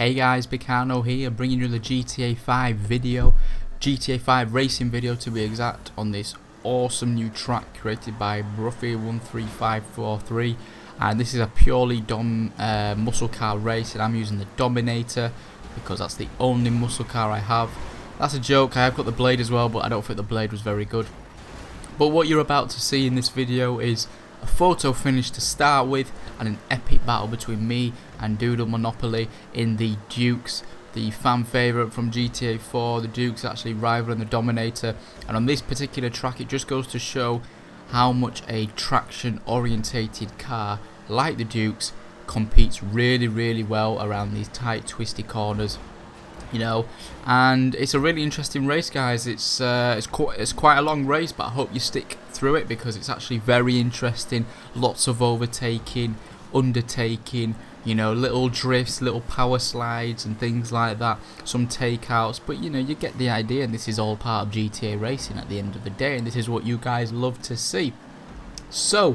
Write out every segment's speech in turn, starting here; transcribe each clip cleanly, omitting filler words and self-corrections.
Hey guys, PeeCarNoo here, bringing you the GTA 5 video, GTA 5 racing video to be exact, on this awesome new track created by Bruffy13543, and this is a purely muscle car race, and I'm using the Dominator because that's the only muscle car I have. That's a joke, I have got the blade as well, but I don't think the blade was very good. But what you're about to see in this video is a photo finish to start with, and an epic battle between me and Doodle Monopoly in the Dukes, the fan favourite from GTA 4. The Dukes actually rivaling the Dominator, and on this particular track it just goes to show how much a traction orientated car like the Dukes competes really well around these tight twisty corners, you know. And it's a really interesting race, guys. It's quite a long race, but I hope you stick through it because it's actually very interesting. Lots of overtaking, undertaking, you know, little drifts, little power slides and things like that, some takeouts, but you know, you get the idea, and this is all part of GTA racing at the end of the day, and this is what you guys love to see. So,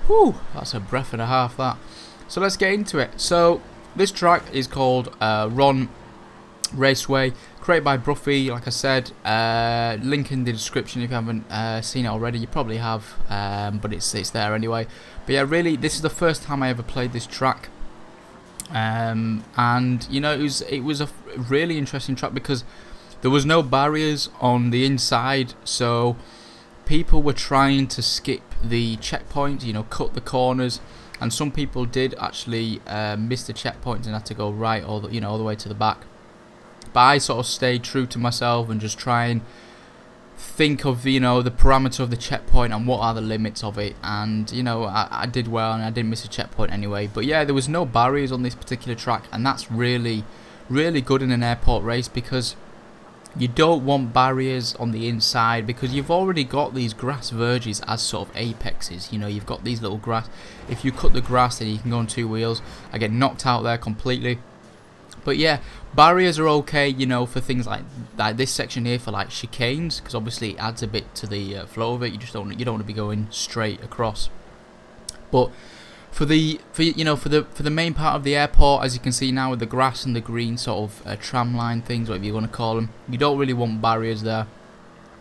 whew, that's a breath and a half, that. So let's get into it. So this track is called R.O.N. Raceway, created by Bruffy, like I said. Link in the description if you haven't seen it already. You probably have, but it's there anyway. But yeah, really, this is the first time I ever played this track, and you know, it was a really interesting track because there was no barriers on the inside, so people were trying to skip the checkpoints, you know, cut the corners, and some people did actually miss the checkpoints and had to go right all the way to the back. But I sort of stayed true to myself and just try and think of, you know, the parameter of the checkpoint and what are the limits of it, and you know, I did well and I didn't miss a checkpoint anyway. But yeah, there was no barriers on this particular track, and that's really good in an airport race because you don't want barriers on the inside because you've already got these grass verges as sort of apexes. You know, you've got these little grass. If you cut the grass, then you can go on two wheels. I get knocked out there completely. But yeah, barriers are okay, you know, for things like this section here, for like chicanes, because obviously it adds a bit to the flow of it. You don't want to be going straight across. But for the main part of the airport, as you can see now with the grass and the green sort of tram line things, whatever you want to call them, you don't really want barriers there.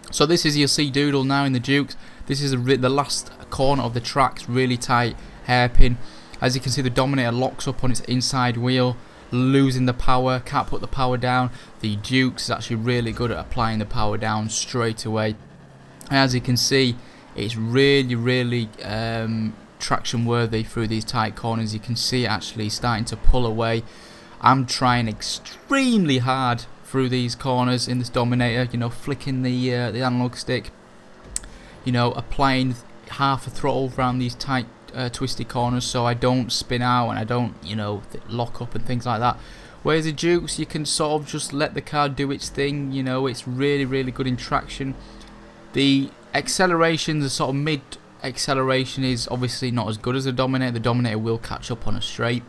So this is, you'll see Doodle now in the Dukes. This is the last corner of the track. It's really tight, hairpin. As you can see, the Dominator locks up on its inside wheel, losing the power, can't put the power down. The Dukes is actually really good at applying the power down straight away. And as you can see, it's really traction worthy through these tight corners. You can see it actually starting to pull away. I'm trying extremely hard through these corners in this Dominator, you know, flicking the analog stick, you know, applying half a throttle around these tight twisty corners so I don't spin out and I don't, you know, lock up and things like that. Whereas the Dukes, you can sort of just let the car do its thing, you know. It's really good in traction. The acceleration, the sort of mid acceleration, is obviously not as good as the Dominator. The Dominator will catch up on a straight,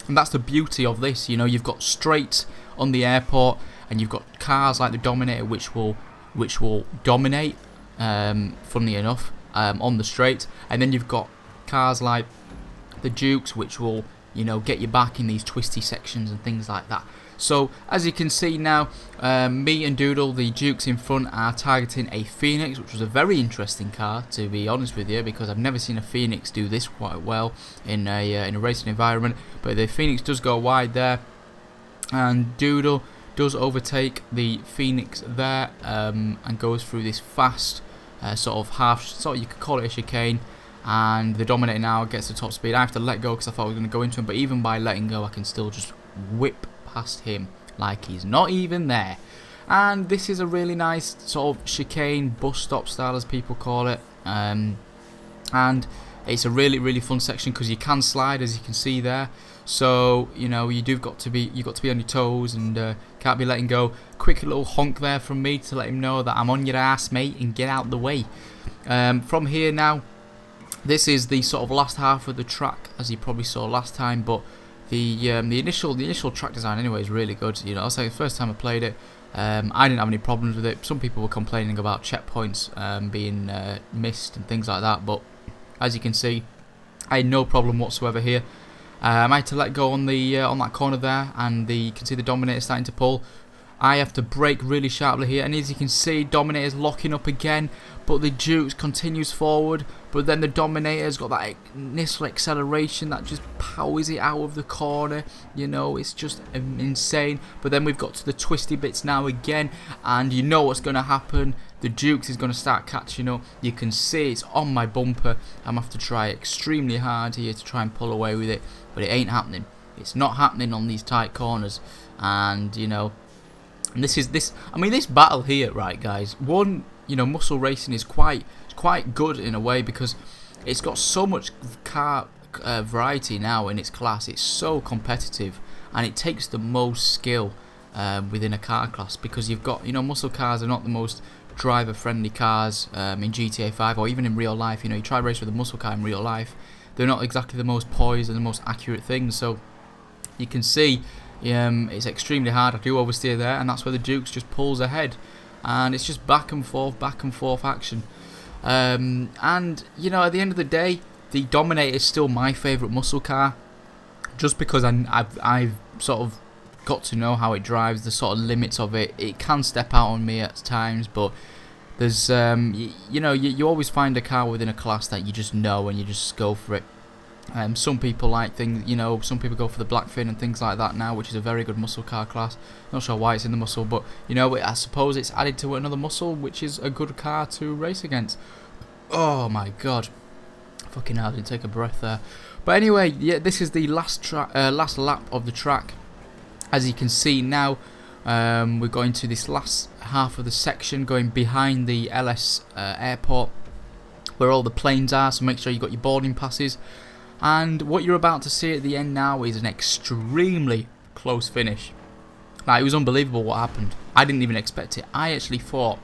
and that's the beauty of this, you know. You've got straights on the airport, and you've got cars like the Dominator which will dominate, funnily enough, on the straight, and then you've got cars like the Dukes which will, you know, get you back in these twisty sections and things like that. So as you can see now, me and Doodle, the Dukes in front, are targeting a Phoenix, which was a very interesting car, to be honest with you, because I've never seen a Phoenix do this quite well in a racing environment. But the Phoenix does go wide there, and Doodle does overtake the Phoenix there, and goes through this fast sort of you could call it a chicane. And the Dominator now gets the top speed. I have to let go because I thought I was going to go into him, but even by letting go I can still just whip past him like he's not even there. And this is a really nice sort of chicane, bus stop style as people call it, and it's a really fun section because you can slide, as you can see there. So you know, you've got to be on your toes and can't be letting go. Quick little honk there from me to let him know that I'm on your ass, mate, and get out the way. From here now, this is the sort of last half of the track, as you probably saw last time, but the initial track design anyway is really good. You know, I'll say the first time I played it, I didn't have any problems with it. Some people were complaining about checkpoints being missed and things like that, but as you can see, I had no problem whatsoever here. I had to let go on the on that corner there, and you can see the Dominator starting to pull. I have to brake really sharply here, and as you can see, Dominator's locking up again, but the Dukes continues forward, but then the Dominator's got that initial acceleration that just powers it out of the corner, you know, it's just insane. But then we've got to the twisty bits now again, and you know what's going to happen. The Dukes is going to start catching up. You can see it's on my bumper. I'm going to have to try extremely hard here to try and pull away with it, but it ain't happening. It's not happening on these tight corners, and you know, and this battle here, right, guys, you know, muscle racing is quite good in a way, because it's got so much car variety now in its class. It's so competitive, and it takes the most skill within a car class, because you've got, you know, muscle cars are not the most driver friendly cars in GTA 5 or even in real life. You know, you try to race with a muscle car in real life, they're not exactly the most poised and the most accurate things. So you can see it's extremely hard. I do oversteer there, and that's where the Dukes just pulls ahead, and it's just back and forth action. And you know, at the end of the day, the Dominator is still my favourite muscle car, just because I've sort of got to know how it drives, the sort of limits of it. It can step out on me at times, but there's you know, you always find a car within a class that you just know, and you just go for it. Some people like things, you know, some people go for the Blackfin and things like that now, which is a very good muscle car class. Not sure why it's in the muscle, but you know, I suppose it's added to another muscle, which is a good car to race against. Oh my god, fucking hell, I didn't take a breath there. But anyway, yeah, this is the last lap of the track. As you can see now, we're going to this last half of the section, going behind the LS airport, where all the planes are. So make sure you got your boarding passes. And what you're about to see at the end now is an extremely close finish. Like, it was unbelievable what happened. I didn't even expect it. I actually thought,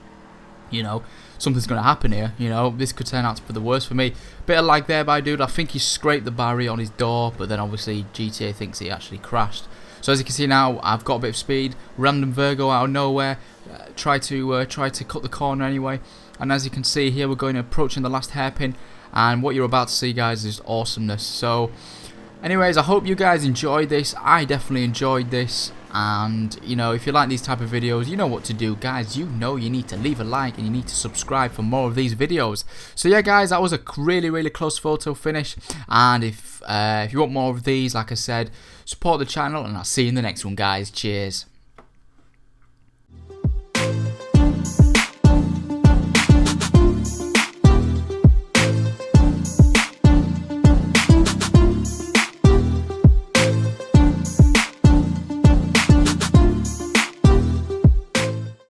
you know, something's going to happen here. You know, this could turn out for the worst for me. Bit of lag there by dude. I think he scraped the barrier on his door, but then obviously GTA thinks he actually crashed. So as you can see now, I've got a bit of speed. Random Virgo out of nowhere. Try to cut the corner anyway. And as you can see here, we're approaching the last hairpin. And what you're about to see, guys, is awesomeness. So anyways, I hope you guys enjoyed this. I definitely enjoyed this. And you know, if you like these type of videos, you know what to do, guys. You know you need to leave a like, and you need to subscribe for more of these videos. So yeah, guys, that was a really close photo finish. And if you want more of these, like I said, support the channel, and I'll see you in the next one, guys. Cheers.